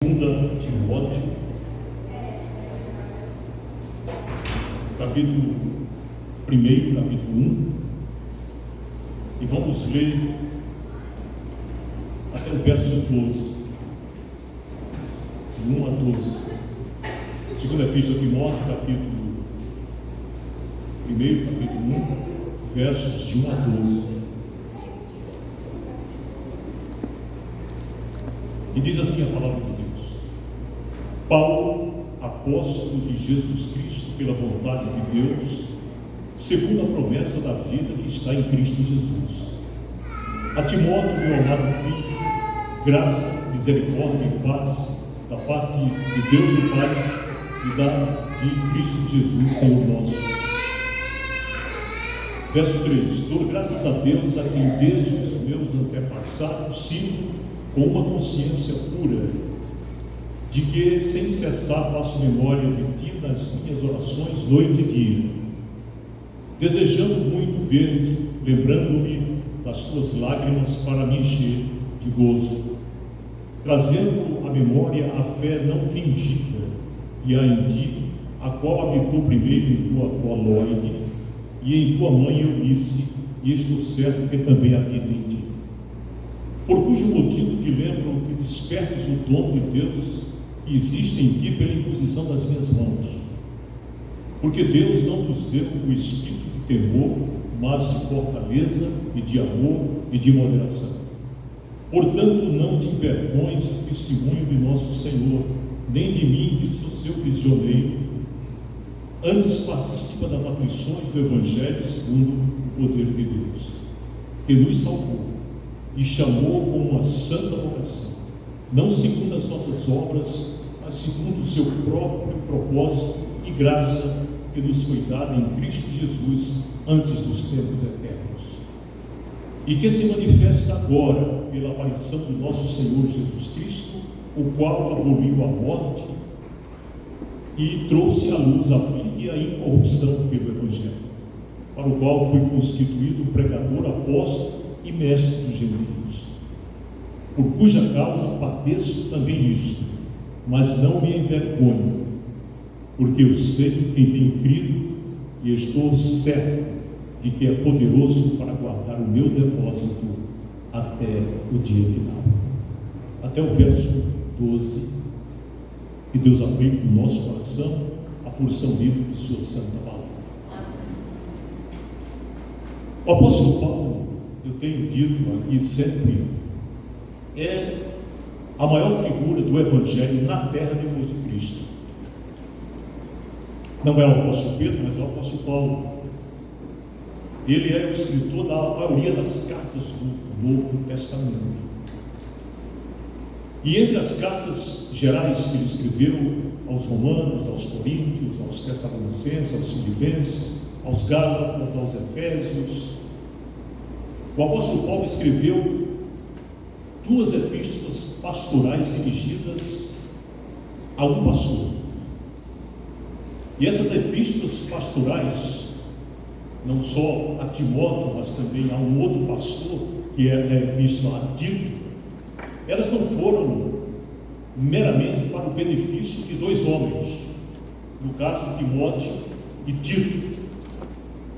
2 Timóteo, capítulo 1, capítulo 1, e vamos ler até o verso 12, de 1 a 12. Segunda Epístola de Timóteo, capítulo 1, capítulo 1, versos de 1 a 12. E diz assim a palavra de Deus: Paulo, apóstolo de Jesus Cristo pela vontade de Deus, segundo a promessa da vida que está em Cristo Jesus. A Timóteo, meu amado filho, graça, misericórdia e paz da parte de Deus o Pai e de Cristo Jesus, Senhor nosso. Verso 3: Dou graças a Deus, a quem desde os meus antepassados sirvo com uma consciência pura, de que sem cessar faço memória de ti nas minhas orações noite e dia, desejando muito ver-te, lembrando-me das tuas lágrimas para me encher de gozo, trazendo à memória a fé não fingida e há em ti, a qual habitou primeiro em tua avó Lóide e em tua mãe Eunice, e estou certo que também habita em ti. Por cujo motivo te lembro que despertes o dom de Deus que existe em ti pela imposição das minhas mãos. Porque Deus não nos deu o espírito de temor, mas de fortaleza e de amor e de moderação. Portanto, não te envergonhes do testemunho de nosso Senhor, nem de mim, que sou seu prisioneiro. Antes participa das aflições do Evangelho segundo o poder de Deus, que nos salvou e chamou com uma santa vocação, não segundo as nossas obras, mas segundo o seu próprio propósito e graça que nos foi dada em Cristo Jesus antes dos tempos eternos, e que se manifesta agora pela aparição do nosso Senhor Jesus Cristo, o qual aboliu a morte e trouxe à luz a vida e a incorrupção pelo Evangelho, para o qual fui constituído pregador, apóstolo e mestre dos gentios, por cuja causa padeço também isto, mas não me envergonho, porque eu sei quem tem crido e estou certo de que é poderoso para guardar o meu depósito até o dia final. Até o verso 12, que Deus aplique no nosso coração a porção livre de sua santa palavra. O apóstolo Paulo, eu tenho dito aqui sempre, é a maior figura do Evangelho na terra depois de Cristo. Não é o apóstolo Pedro, mas é o apóstolo Paulo. Ele é o escritor da maioria das cartas do Novo Testamento. E entre as cartas gerais que ele escreveu aos Romanos, aos Coríntios, aos Tessalonicenses, aos Filipenses, aos Gálatas, aos Efésios, o apóstolo Paulo escreveu 2 epístolas pastorais dirigidas a um pastor. E essas epístolas pastorais, não só a Timóteo, mas também a um outro pastor, que é a epístola a Tito, elas não foram meramente para o benefício de 2 homens, no caso Timóteo e Tito,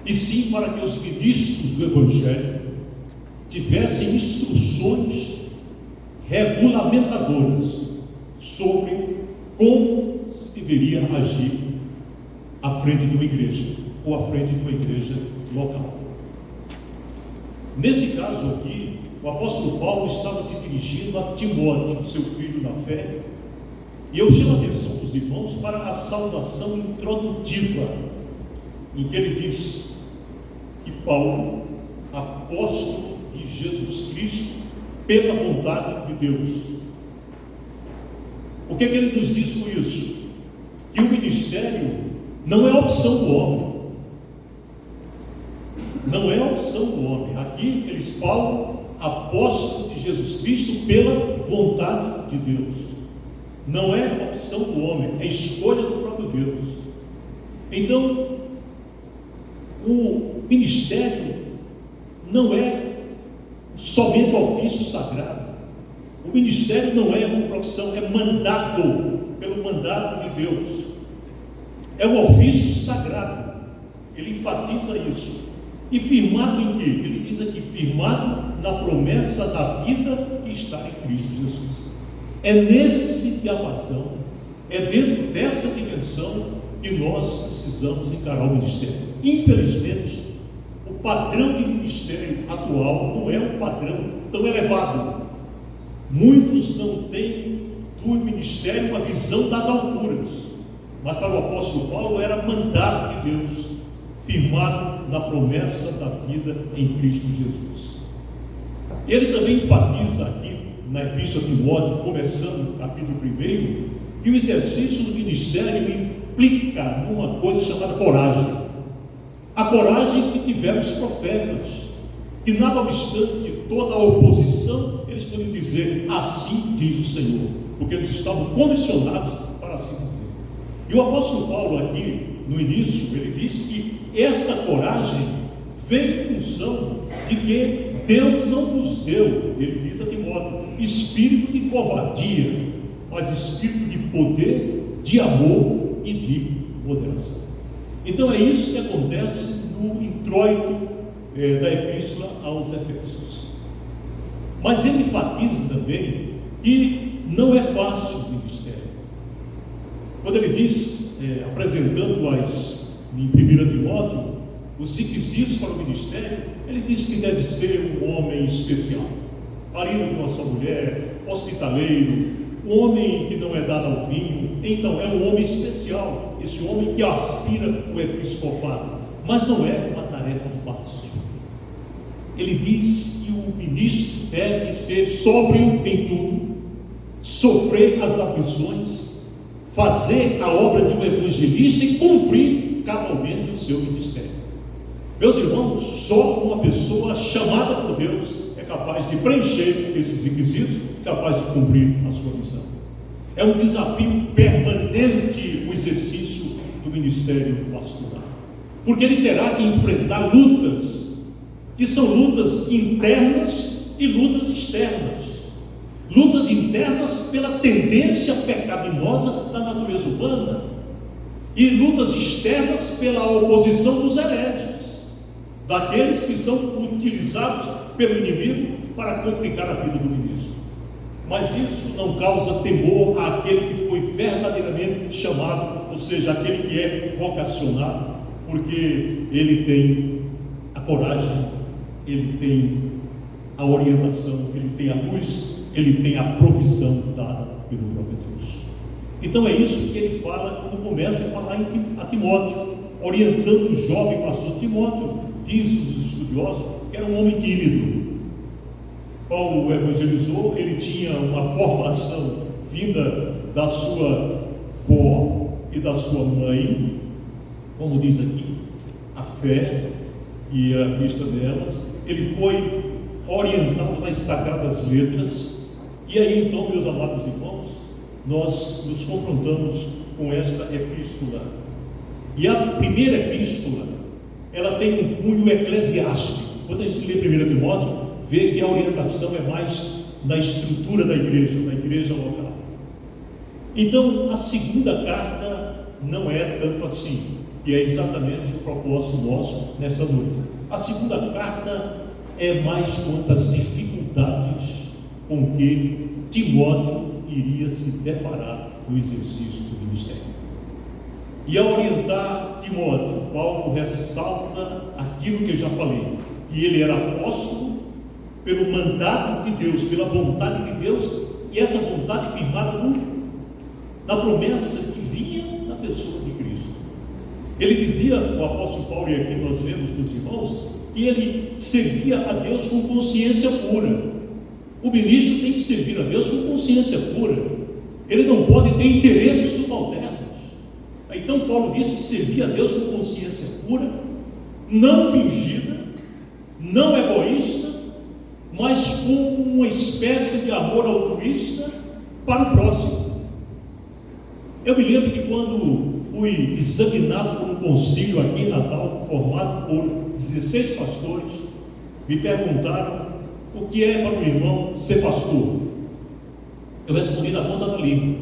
e sim para que os ministros do Evangelho tivessem instruções regulamentadoras sobre como se deveria agir à frente de uma igreja ou à frente de uma igreja local. Nesse caso aqui, o apóstolo Paulo estava se dirigindo a Timóteo, seu filho na fé, e eu chamo a atenção dos irmãos para a saudação introdutiva, em que ele diz que Paulo, apóstolo de Jesus Cristo pela vontade de Deus. O que é que ele nos diz com isso? Que o ministério não é opção do homem. Não é opção do homem. Aqui ele diz Paulo, apóstolo de Jesus Cristo pela vontade de Deus. Não é opção do homem, é escolha do próprio Deus. Então, o ministério não é somente ofício sagrado. O ministério não é uma profissão, é mandado, pelo mandato de Deus. É um ofício sagrado. Ele enfatiza isso. E firmado em quê? Ele diz aqui, firmado na promessa da vida que está em Cristo Jesus. É nesse diapasão, é dentro dessa dimensão que nós precisamos encarar o ministério. Infelizmente, o padrão de ministério atual não é um padrão tão elevado. Muitos não têm do ministério uma visão das alturas, mas para o apóstolo Paulo era mandato de Deus, firmado na promessa da vida em Cristo Jesus. Ele também enfatiza aqui na Epístola a Timóteo, começando o capítulo 1, que o exercício do ministério implica numa coisa chamada coragem. A coragem que tiveram os profetas, que nada obstante toda a oposição, eles podiam dizer, assim diz o Senhor, porque eles estavam condicionados para assim dizer. E o apóstolo Paulo aqui, no início, ele diz que essa coragem vem em função de que Deus não nos deu, ele diz a Timóteo, espírito de covardia, mas espírito de poder, de amor e de moderação. Então é isso que acontece no introito da epístola aos Efésios. Mas ele enfatiza também que não é fácil o ministério. Quando ele diz, apresentando-as em 1 Timóteo, os requisitos para o ministério, ele diz que deve ser um homem especial, marido de uma só mulher, hospitaleiro, um homem que não é dado ao vinho. Então é um homem especial, esse homem que aspira o episcopado, mas não é uma tarefa fácil. Ele diz que o ministro deve ser sóbrio em tudo, sofrer as aflições, fazer a obra de um evangelista e cumprir cabalmente o seu ministério. Meus irmãos, só uma pessoa chamada por Deus é capaz de preencher esses requisitos e capaz de cumprir a sua missão. É um desafio permanente o exercício do ministério pastoral, porque ele terá que enfrentar lutas, que são lutas internas e lutas externas. Lutas internas pela tendência pecaminosa da natureza humana, e lutas externas pela oposição dos hereges, daqueles que são utilizados pelo inimigo para complicar a vida do ministro. Mas isso não causa temor àquele que foi verdadeiramente chamado, ou seja, aquele que é vocacionado, porque ele tem a coragem, ele tem a orientação, ele tem a luz, ele tem a provisão dada pelo próprio Deus. Então é isso que ele fala quando começa a falar a Timóteo, orientando o jovem pastor Timóteo. Diz os estudiosos que era um homem tímido. Paulo o evangelizou, ele tinha uma formação vinda da sua avó e da sua mãe, como diz aqui, a fé que era vista nelas. Ele foi orientado nas sagradas letras. E aí então, meus amados irmãos, nós nos confrontamos com esta epístola. E a primeira epístola, ela tem um cunho eclesiástico. Quando a gente lê 1 Timóteo, vê que a orientação é mais na estrutura da igreja local. Então, a segunda carta não é tanto assim, que é exatamente o propósito nosso nessa noite. A segunda carta é mais quanto às dificuldades com que Timóteo iria se deparar no exercício do ministério. E ao orientar Timóteo, Paulo ressalta aquilo que eu já falei, que ele era apóstolo pelo mandato de Deus, pela vontade de Deus, e essa vontade firmada na promessa que vinha na pessoa de Cristo. Ele dizia, o apóstolo Paulo, e aqui nós lemos dos irmãos, que ele servia a Deus com consciência pura. O ministro tem que servir a Deus com consciência pura. Ele não pode ter interesses subalternos. Então Paulo diz que servia a Deus com consciência pura, não fingida, não egoísta, mas com uma espécie de amor altruísta para o próximo. Eu me lembro que quando fui examinado por um concílio aqui em Natal, formado por 16 pastores, me perguntaram o que é para o irmão ser pastor. Eu respondi na ponta da língua.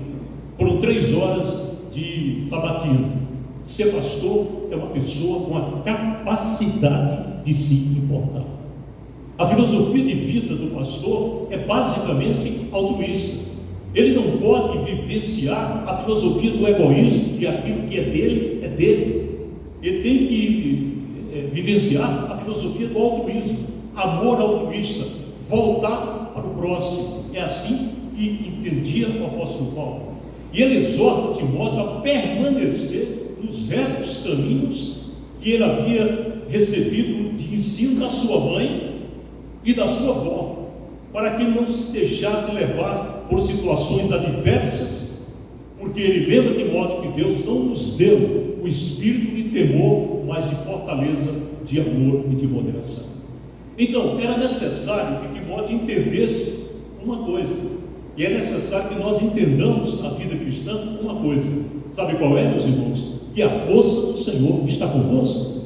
Foram 3 horas de sabatina. Ser pastor é uma pessoa com a capacidade de se importar. A filosofia de vida do pastor é basicamente altruísta. Ele não pode vivenciar a filosofia do egoísmo, e aquilo que é dele, é dele. Ele tem que vivenciar a filosofia do altruísmo, amor altruísta, voltado para o próximo. É assim que entendia o apóstolo Paulo. E ele exorta Timóteo a permanecer nos retos caminhos que ele havia recebido de ensino da sua mãe e da sua avó, para que não se deixasse levar por situações adversas, porque ele lembra, Timóteo, que Deus não nos deu o espírito de temor, mas de fortaleza, de amor e de moderação. Então, era necessário que Timóteo entendesse uma coisa, e é necessário que nós entendamos na vida cristã uma coisa. Sabe qual é, meus irmãos? Que a força do Senhor está conosco.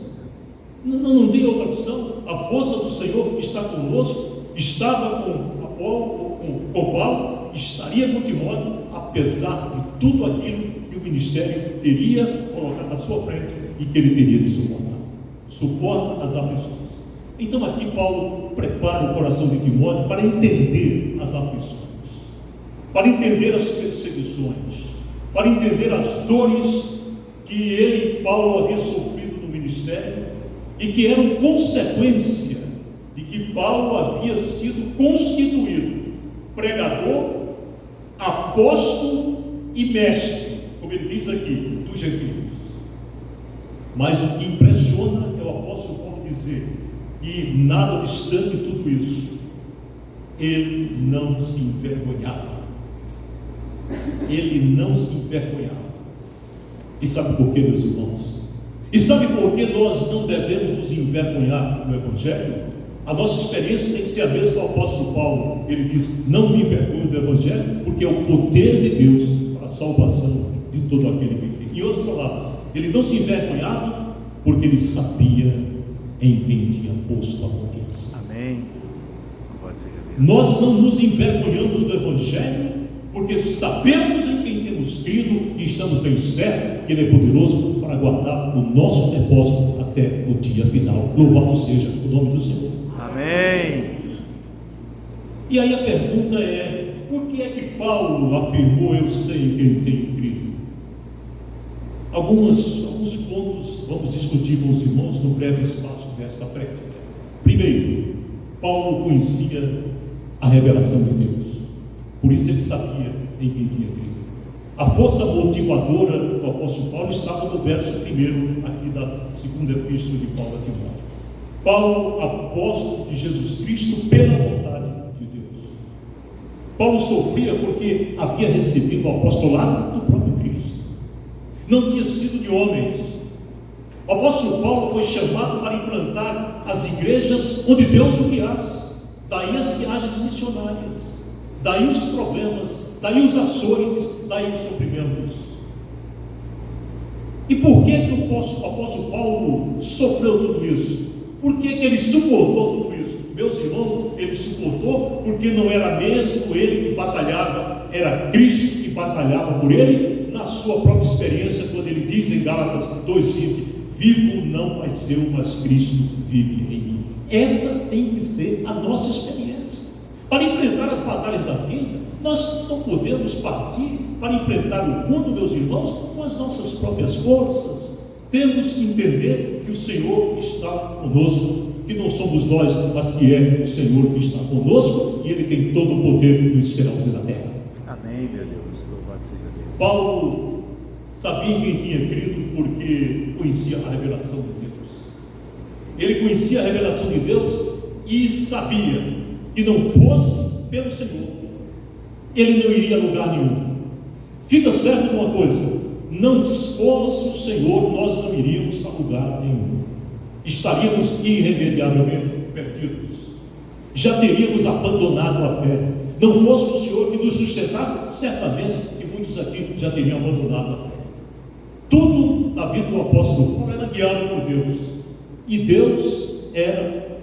Não tem outra opção. A força do Senhor está conosco. Estava com Paulo, estaria com Timóteo, apesar de tudo aquilo que o ministério teria colocado à sua frente e que ele teria de suportar. Suporta as aflições. Então aqui Paulo prepara o coração de Timóteo para entender as aflições, para entender as perseguições, para entender as dores que ele, Paulo, havia sofrido no ministério e que eram consequência de que Paulo havia sido constituído pregador, apóstolo e mestre, como ele diz aqui, dos gentios. Mas o que impressiona é o apóstolo Paulo dizer que, nada obstante tudo isso, ele não se envergonhava. Ele não se envergonhava. E sabe por quê, meus irmãos? E sabe por que nós não devemos nos envergonhar no Evangelho? A nossa experiência tem que ser a mesma do apóstolo Paulo. Ele diz: não me envergonho do Evangelho, porque é o poder de Deus para a salvação de todo aquele que crê. Em outras palavras, ele não se envergonhava porque ele sabia em quem tinha posto a confiança. Amém. Pode ser. Nós não nos envergonhamos do Evangelho porque sabemos em quem temos crido e estamos bem certos que Ele é poderoso para guardar o nosso depósito até o dia final. Louvado seja o nome do Senhor. Amém. E aí a pergunta é: por que é que Paulo afirmou eu sei em quem tenho crido? Alguns pontos vamos discutir com os irmãos no breve espaço desta prática. Primeiro, Paulo conhecia a revelação de Deus, por isso ele sabia em quem tinha crido. A força motivadora do apóstolo Paulo estava no verso 1 aqui da segunda epístola de Paulo a Timóteo. Paulo, apóstolo de Jesus Cristo pela vontade de Deus. Paulo sofria porque havia recebido o apostolado do próprio Cristo, não tinha sido de homens. O apóstolo Paulo foi chamado para implantar as igrejas onde Deus o guiasse. Daí as viagens missionárias, daí os problemas, daí os açoites, daí os sofrimentos. E por que o apóstolo Paulo sofreu tudo isso? Por que ele suportou tudo isso? Meus irmãos, ele suportou porque não era mesmo ele que batalhava, era Cristo que batalhava por ele, na sua própria experiência, quando ele diz em Gálatas 2:20: vivo não mais eu, mas Cristo vive em mim. Essa tem que ser a nossa experiência. Para enfrentar as batalhas da vida, nós não podemos partir para enfrentar o mundo, meus irmãos, com as nossas próprias forças. Temos que entender que o Senhor está conosco, que não somos nós, mas que é o Senhor que está conosco, e Ele tem todo o poder nos céus e na terra. Amém, meu Deus, louvado seja Deus. Paulo sabia em quem tinha crido porque conhecia a revelação de Deus. Ele conhecia a revelação de Deus e sabia que não fosse pelo Senhor, ele não iria a lugar nenhum. Fica certo uma coisa: não fosse o Senhor, nós não iríamos para lugar nenhum. Estaríamos irremediavelmente perdidos. Já teríamos abandonado a fé. Não fosse o Senhor que nos sustentasse, certamente que muitos aqui já teriam abandonado a fé. Tudo na vida do apóstolo Paulo era guiado por Deus. E Deus era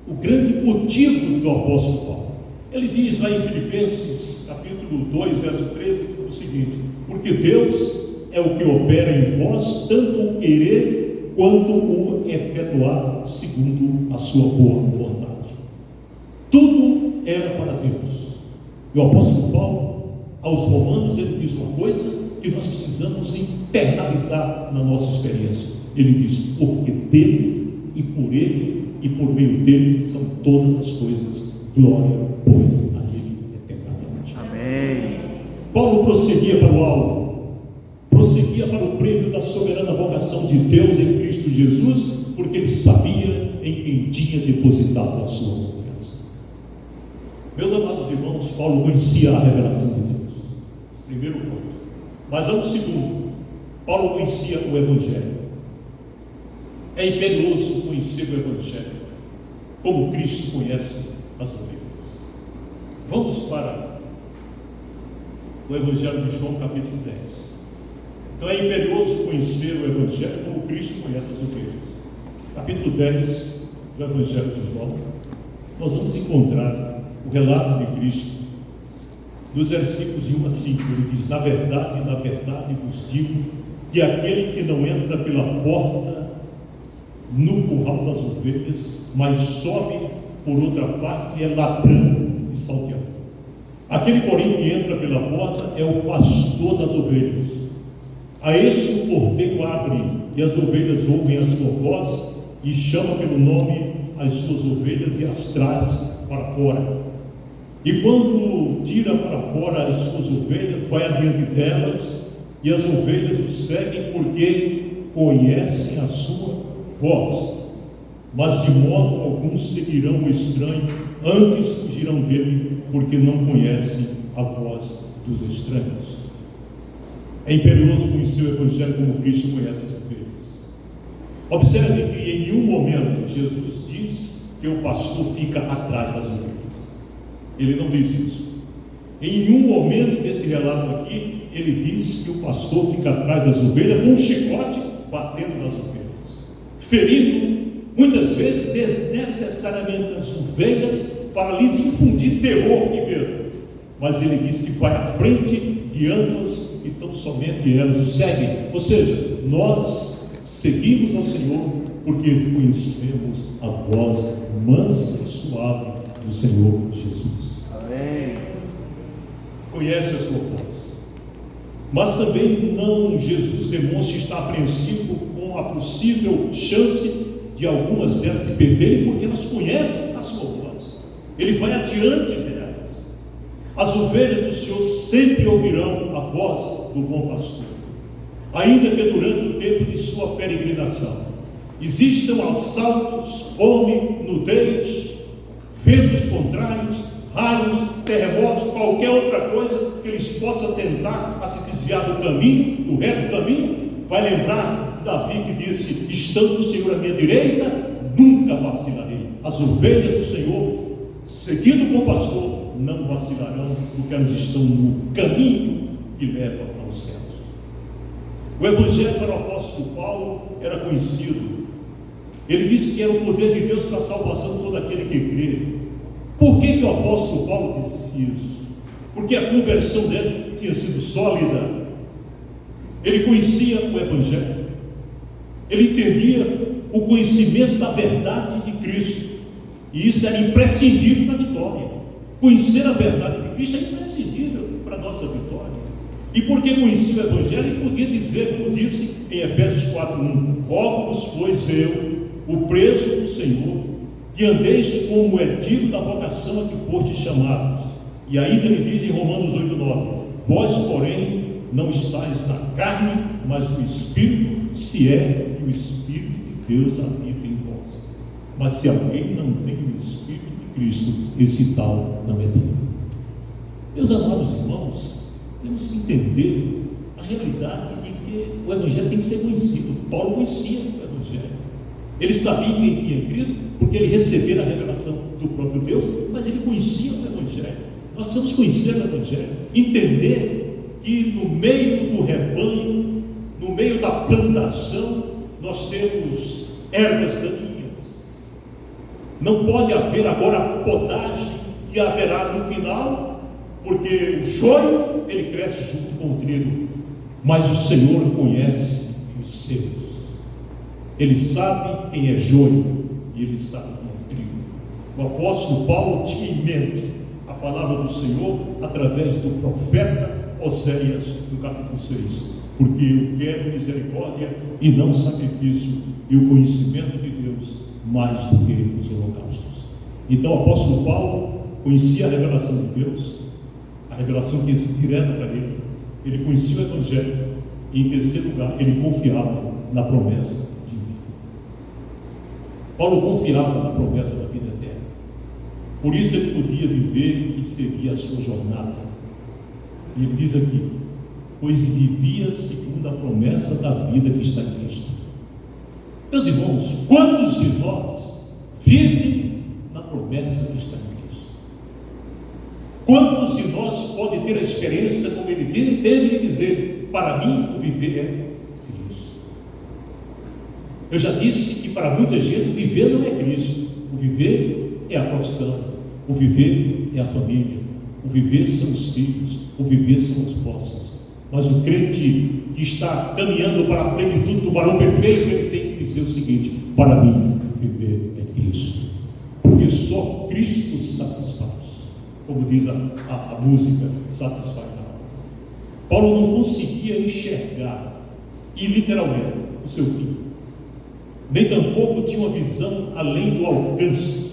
o grande motivo do apóstolo Paulo. Ele diz lá em Filipenses, capítulo 2, verso 13, o seguinte: porque Deus é o que opera em vós, tanto o querer quanto o efetuar, segundo a sua boa vontade. Tudo era para Deus. E o apóstolo Paulo, aos Romanos, ele diz uma coisa que nós precisamos internalizar na nossa experiência. Ele diz: porque dele e por ele e por meio dele são todas as coisas. Glória, pois, a ele eternamente. Amém. Paulo prosseguia para o alvo, prosseguia para o prêmio da soberana vocação de Deus em Cristo Jesus, porque ele sabia em quem tinha depositado a sua confiança. Meus amados irmãos, Paulo conhecia a revelação de Deus, primeiro ponto. Mas antes, segundo, Paulo conhecia o Evangelho. É imperioso conhecer o Evangelho, como Cristo conhece as ovelhas. Vamos para o Evangelho de João, capítulo 10. Então é imperioso conhecer o Evangelho como Cristo conhece as ovelhas. Capítulo 10 do Evangelho de João, nós vamos encontrar o relato de Cristo nos versículos de 1 a 5. Ele diz: na verdade vos digo que aquele que não entra pela porta no curral das ovelhas, mas sobe por outra parte, é ladrão e salteador. Aquele, porém, que entra pela porta é o pastor das ovelhas. A este o porteiro abre, e as ovelhas ouvem a sua voz, e chama pelo nome as suas ovelhas e as traz para fora. E quando tira para fora as suas ovelhas, vai adiante delas, e as ovelhas o seguem porque conhecem a sua voz. Mas de modo algum seguirão o estranho, antes fugirão dele, porque não conhecem a voz dos estranhos. É imperioso conhecer o Evangelho como Cristo conhece as ovelhas. Observe que em nenhum momento Jesus diz que o pastor fica atrás das ovelhas. Ele não diz isso. Em nenhum momento desse relato aqui, ele diz que o pastor fica atrás das ovelhas com um chicote batendo nas ovelhas, ferindo muitas vezes desnecessariamente as ovelhas para lhes infundir terror e medo. Mas ele diz que vai à frente, guiando-as, e tão somente elas o seguem. Ou seja, nós seguimos ao Senhor porque conhecemos a voz mansa e suave do Senhor Jesus. Amém. Conhece a sua voz. Mas também não, Jesus demonstra estar apreensivo com a possível chance de algumas delas se perderem, porque elas conhecem a sua voz. Ele vai adiante delas. As ovelhas do Senhor sempre ouvirão a voz do bom pastor, ainda que durante o tempo de sua peregrinação existam assaltos, fome, nudez, ventos contrários, raios, terremotos, qualquer outra coisa que eles possam tentar a se desviar do caminho, do reto caminho. Vai lembrar de Davi que disse: estando o Senhor à minha direita, nunca vacilarei. As ovelhas do Senhor, seguindo o bom pastor, não vacilarão, porque elas estão no caminho que leva aos céus. O Evangelho para o apóstolo Paulo era conhecido. Ele disse que era o poder de Deus para a salvação de todo aquele que crê. Por que o apóstolo Paulo disse isso? Porque a conversão dele tinha sido sólida. Ele conhecia o Evangelho, ele entendia o conhecimento da verdade de Cristo, e isso era imprescindível para a vitória. Conhecer a verdade de Cristo é imprescindível para a nossa vitória. E porque conhecia o Evangelho, ele podia dizer, como disse em Efésios 4:1: rogo-vos, pois eu, o preso do Senhor, que andeis como é digno da vocação a que fostes chamados. E ainda ele diz em Romanos 8:9: vós, porém, não estáis na carne, mas no Espírito, se é que o Espírito de Deus habita em vós. Mas se alguém não tem o Espírito de Cristo, esse tal não é dele. Meus amados irmãos, temos que entender a realidade de que o Evangelho tem que ser conhecido. Paulo conhecia o Evangelho. Ele sabia quem tinha crido, porque ele recebera a revelação do próprio Deus, mas ele conhecia o Evangelho. Nós precisamos conhecer o Evangelho, entender que no meio do rebanho, no meio da plantação, nós temos ervas daninhas. Não pode haver agora podagem que e haverá no final, porque o joio, ele cresce junto com o trigo, mas o Senhor conhece os seus. Ele sabe quem é joio e ele sabe quem é trigo. O apóstolo Paulo tinha em mente a palavra do Senhor através do profeta Oséias, no capítulo 6. Porque eu quero misericórdia e não sacrifício, e o conhecimento de Deus mais do que os holocaustos. Então o apóstolo Paulo conhecia a revelação de Deus, a revelação que ia ser direta para ele. Ele conhecia o Evangelho e, em terceiro lugar, ele confiava na promessa de vida. Paulo confiava na promessa da vida eterna. Por isso ele podia viver e seguir a sua jornada. E ele diz aqui: pois vivia segundo a promessa da vida que está em Cristo. Meus irmãos, quantos de nós vivem na promessa que está em Cristo? Quantos de nós podem ter a experiência como ele teve de dizer: para mim o viver é Cristo? Eu já disse que para muita gente viver não é Cristo. O viver é a profissão, o viver é a família, o viver são os filhos, o viver são as posses. Mas o crente que está caminhando para a plenitude do varão perfeito, ele tem que dizer o seguinte: para mim viver é Cristo, porque só Cristo satisfaz, como diz a música, satisfaz a alma. Paulo não conseguia enxergar, e literalmente, o seu fim, nem tampouco tinha uma visão além do alcance.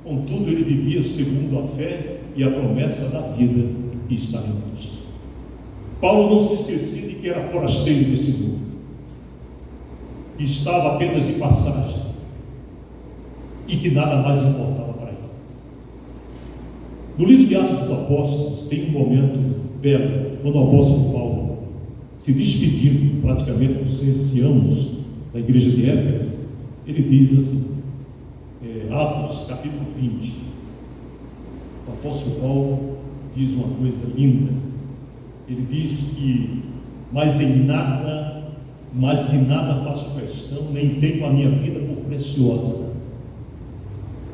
Contudo, ele vivia segundo a fé e a promessa da vida que está em Cristo. Paulo não se esquecia de que era forasteiro desse mundo, que estava apenas de passagem e que nada mais importava para ele. No livro de Atos dos Apóstolos tem um momento belo, quando o apóstolo Paulo, se despedindo praticamente dos anciãos da igreja de Éfeso, ele diz assim, Atos capítulo 20, o apóstolo Paulo diz uma coisa linda. Ele diz que: mas de nada faço questão, nem tenho a minha vida por preciosa,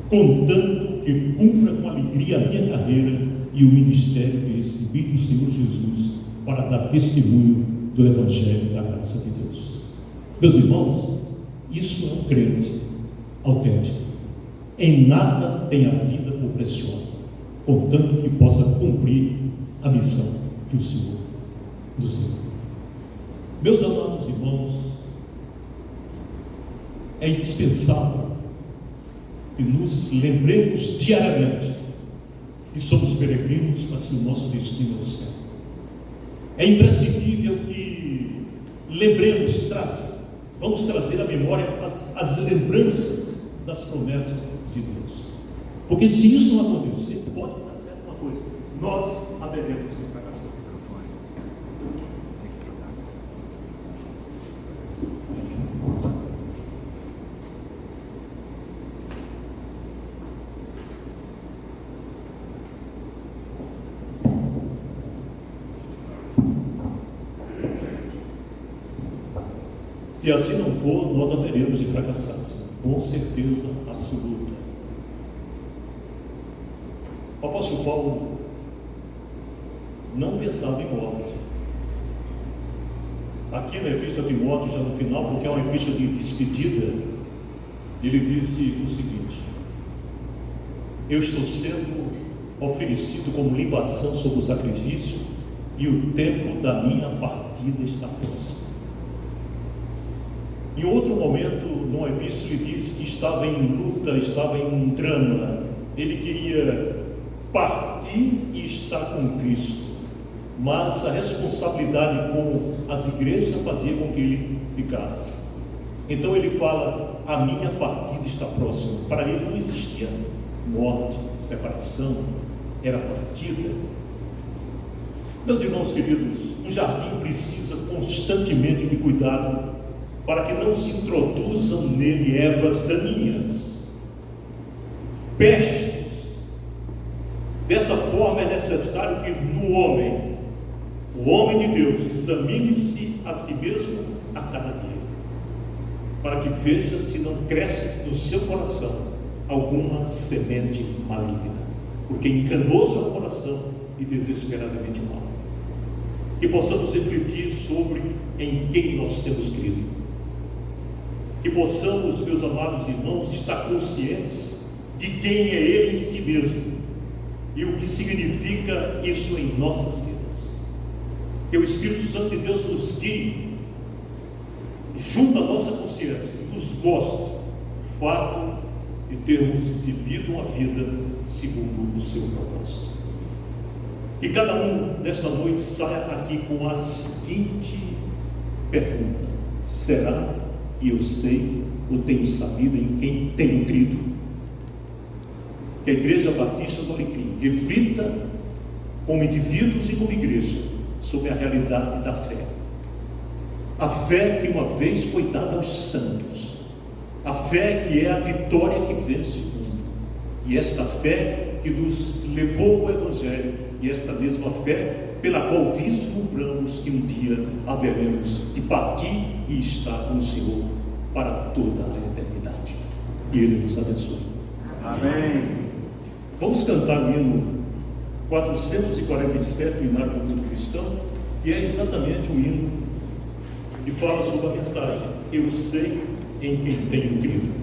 contanto que cumpra com alegria a minha carreira e o ministério que recebi do Senhor Jesus, para dar testemunho do Evangelho da graça de Deus. Meus irmãos, isso é um crente autêntico. Em nada tem a vida por preciosa, contanto que possa cumprir a missão que o Senhor nos deu. Meus amados irmãos, é indispensável que nos lembremos diariamente que somos peregrinos, mas que o nosso destino é o céu. É imprescindível que lembremos, vamos trazer à memória as lembranças das promessas de Deus, porque se isso não acontecer, pode dar certo uma coisa: nós haveremos de fracassar. Se assim não for, nós haveremos de fracassar, com certeza absoluta. O apóstolo Paulo não pensava em morte. Aqui na Epístola de Timóteo, já no final, porque é uma epístola de despedida, ele disse o seguinte: eu estou sendo oferecido como libação sobre o sacrifício, e o tempo da minha partida está próximo. Em outro momento, numa epístola, ele disse que estava em luta, estava em um drama. Ele queria partir e estar com Cristo, mas a responsabilidade com as igrejas fazia com que ele ficasse. Então ele fala: a minha partida está próxima. Para ele não existia morte, separação, era partida. Meus irmãos queridos, o jardim precisa constantemente de cuidado para que não se introduzam nele ervas daninhas, pestes. Dessa forma é necessário que no homem, o homem de Deus, examine-se a si mesmo a cada dia, para que veja se não cresce no seu coração alguma semente maligna. porque enganoso é o coração e desesperadamente mau. Que possamos refletir sobre em quem nós temos crido. Que possamos, meus amados irmãos, estar conscientes de quem é Ele em si mesmo e o que significa isso em nossas vidas. Que o Espírito Santo de Deus nos guie junto à nossa consciência e nos mostre o fato de termos vivido uma vida segundo o seu propósito. Que cada um nesta noite saia aqui com a seguinte pergunta: será que eu sei ou tenho sabido em quem tenho crido? Que a Igreja Batista do Alecrim reflita como indivíduos e como igreja sobre a realidade da fé. A fé que uma vez foi dada aos santos, a fé que é a vitória que vence o mundo, e esta fé que nos levou ao Evangelho, e esta mesma fé pela qual vislumbramos que um dia haveremos de partir e estar com o Senhor para toda a eternidade. Que Ele nos abençoe. Amém. Vamos cantar o hino 447 do Hinário do Culto Cristão, que é exatamente o hino que fala sobre a mensagem: eu sei em quem tenho crido.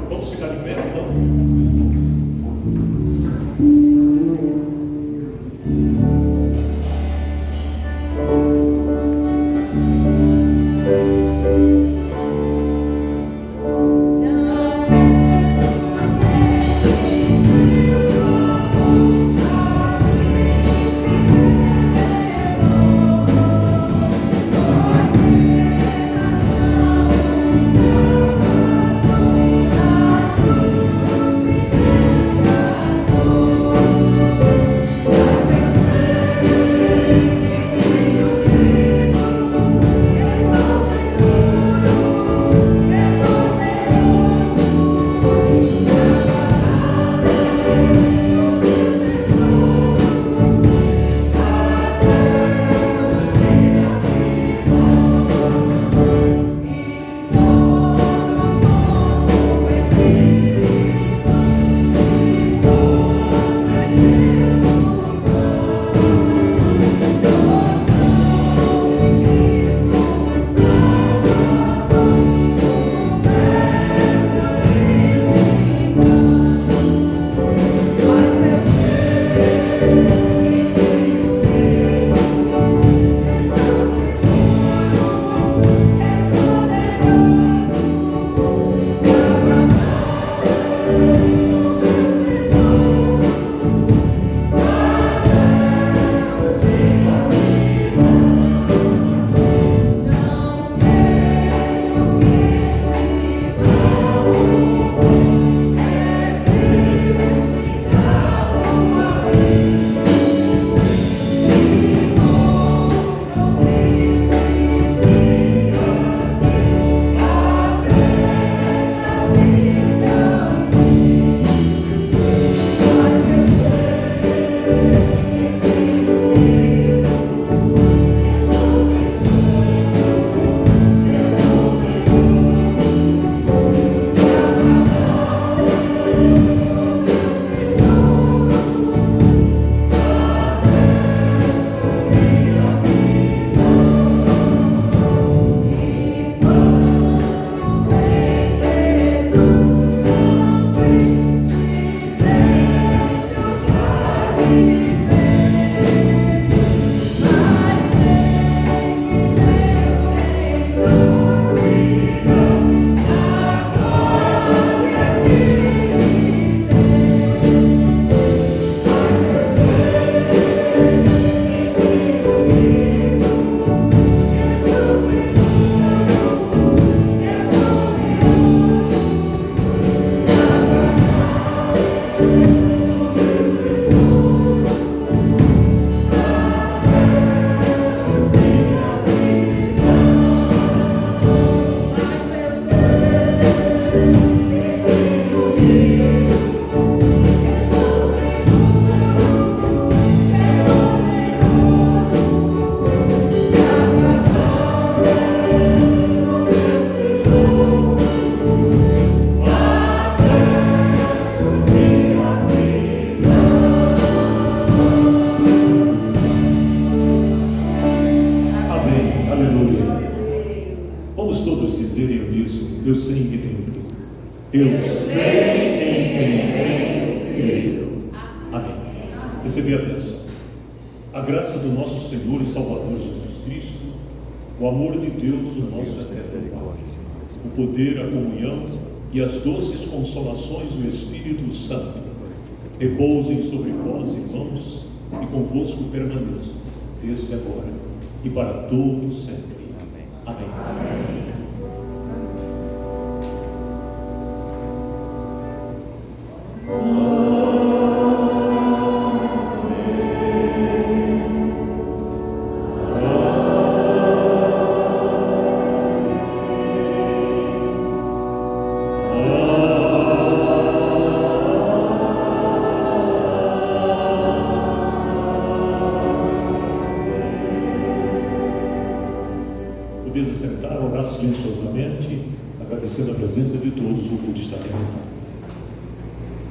Vamos ficar de pé, então? Aleluia. Vamos todos dizer em uníssono: eu sei em quem tenho crido. Eu sei em quem tenho crido. Amém. Recebi a bênção. A graça do nosso Senhor e Salvador Jesus Cristo, o amor de Deus, o nosso eterno Pai, o poder, a comunhão e as doces consolações do Espírito Santo repousem sobre vós, irmãos, e convosco permaneçam, desde agora e para todo sempre. Amém. Amém. Podeis assentar, orar silenciosamente, agradecendo a presença de todos. O culto está terminado.